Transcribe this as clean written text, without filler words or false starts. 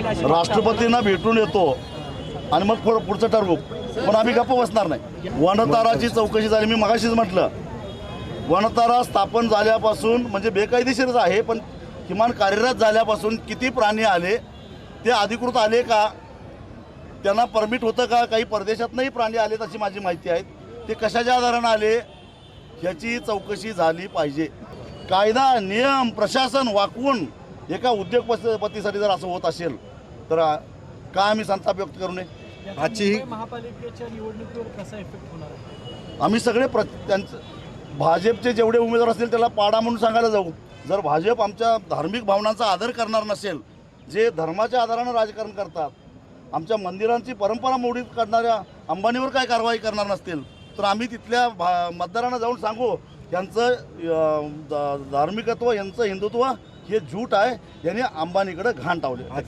राष्ट्रपतींना भेटून येतो आणि मग पुढचं ठरवू, पण आम्ही गप्प बसणार नाही। वनताराची चौकशी झाली, मी मगाशीच म्हटलं, वनतारा स्थापन झाल्यापासून म्हणजे बेकायदेशीरच आहे, पण किमान कार्यरत झाल्यापासून किती प्राणी आले, ते अधिकृत आले का, त्यांना परमिट होतं का, काही परदेशातनंही प्राणी आले अशी माझी माहिती आहे, ते कशाच्या आधारानं आले ह्याची चौकशी झाली पाहिजे। कायदा नियम प्रशासन वाकवून एका उद्योगपतीसाठी जर असं होत असेल तर का आम्ही संताप व्यक्त करू नये। आजची महापालिकेच्या निवडणुकीवर कसा इफेक्ट होणार आहे? आम्ही सगळे त्यांचं भाजपचे जेवढे उमेदवार असतील त्याला पाडा म्हणून सांगायला जाऊ। जर भाजप आमच्या धार्मिक भावनांचा आदर करणार नसेल, जे धर्माच्या आधारानं राजकारण करतात, आमच्या मंदिरांची परंपरा मोडीत काढणाऱ्या अंबानीवर काय कारवाई करणार नसतील, तर आम्ही तिथल्या मतदारांना जाऊन सांगू यांचं धार्मिकत्व, यांचं हिंदुत्व हे झूट आहे, यांनी अंबानीकडे घाण टावले।